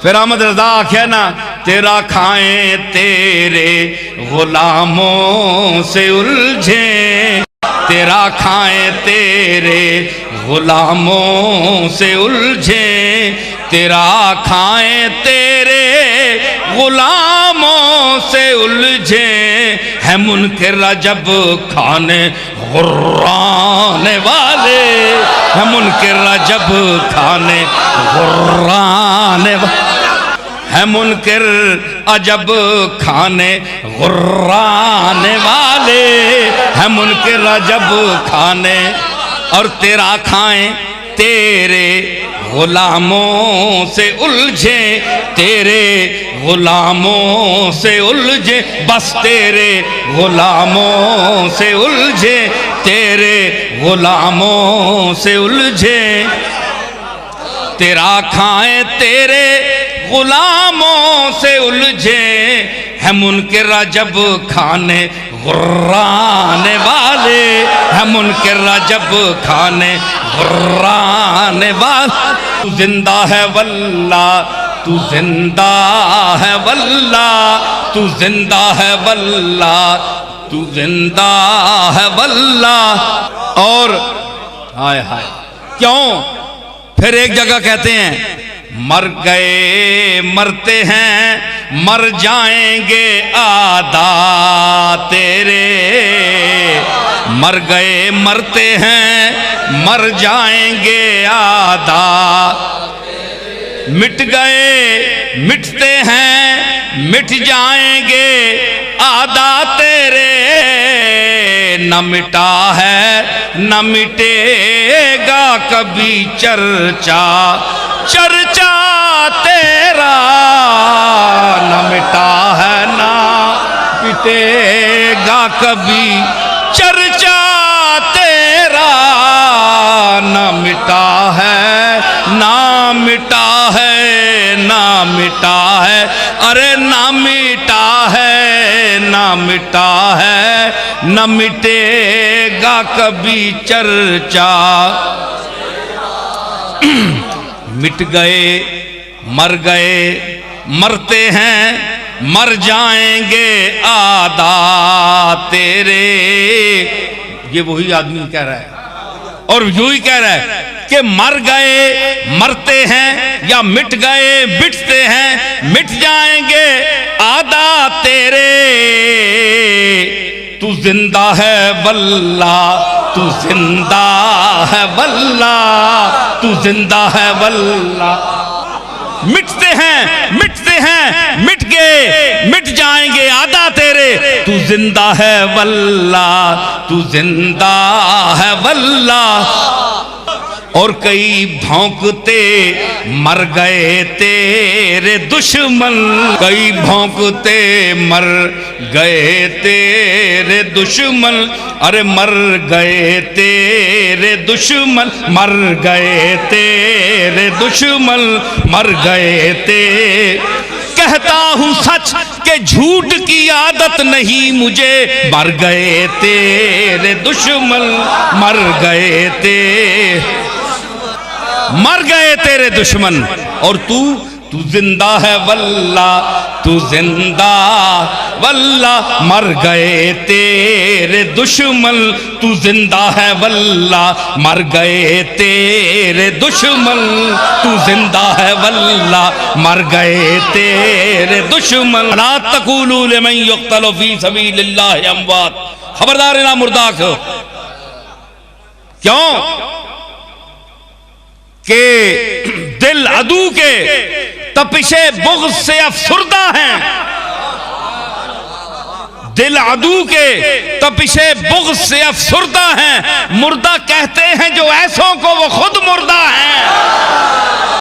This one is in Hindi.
फिर अहमद रजा आख्या ना, तेरा खाएं तेरे गुलामों से उलझे, तेरा खाएं तेरे गुलामों से उलझे, तेरा खाएं तेरे गुलामों से उलझे, है मुनकिर जब खाने गुर्राने वाले, है मुनकिर जब खाने गुर्राने वाले, है मुनकिर अजब खाने गुर्राने वाले, है मुनकिर अजब खाने। और तेरा खाएं तेरे गुलामों से उलझे, तेरे गुलामों से उलझे, बस तेरे गुलामों से उलझे, तेरे गुलामों से उलझे, तेरा खाएं तेरे गुलामों से उलझे, है मुनकिर जब खाने गुर्राने वाले, है मुनकिर जब खाने गुर्राने वाले। तू जिंदा है वल्ला, तू जिंदा है वल्ला, तू जिंदा है वल्ला, तू जिंदा है वल्ला। और हाय हाय क्यों? फिर एक जगह कहते हैं, मर गए मरते हैं मर जाएंगे आदा तेरे, मर गए मरते हैं मर जाएंगे आदा, मिट गए मिटते हैं मिट जाएंगे आदा तेरे, न मिटा है न मिटेगा कभी चर्चा, चर्चा तेरा न मिटा है ना मिटेगा कभी, चर्चा तेरा न मिटा है ना मिटा है ना मिटा है, अरे ना मिटा है ना मिटा है न मिटेगा कभी चर्चा। मिट गए मर गए मरते हैं मर जाएंगे आदा तेरे, ये वही आदमी कह रहा है और यूं ही कह रहा है कि मर गए मरते हैं या मिट गए मिटते हैं मिट जाएंगे आदा तेरे, तू जिंदा है वल्ला, तू जिंदा है वल्ला, तू जिंदा है वल्ला। मिटते हैं मिट गए मिट जाएंगे आदा तेरे, तू जिंदा है वल्ला, तू जिंदा है वल्ला। और कई भौंकते मर गए तेरे दुश्मन, कई भौंकते मर गए तेरे दुश्मन, अरे मर गए तेरे दुश्मन, मर गए तेरे दुश्मन, मर गए ते। कहता हूँ सच के झूठ की आदत नहीं मुझे, मर गए तेरे दुश्मन, मर गए ते, मर गए तेरे दुश्मन। और तू जिंदा है वल्ला, तू जिंदा वल्ला, मर गए तेरे दुश्मन, तू जिंदा है वल्ला, मर गए तेरे दुश्मन, तू जिंदा है वल्ला, मर गए तेरे दुश्मन। ला तक़ूलू लिमन युक़्तलु फ़ी सबीलिल्लाहि अमवात, खबरदार ना मुर्दा को। क्यों कि दिल अदू के तपिशे बुग़्ज़ से अफसुर्दा हैं, दिल अदू के तपिशे बुग़्ज़ से अफसुर्दा हैं। मुर्दा कहते हैं जो ऐसों को वो खुद मुर्दा हैं।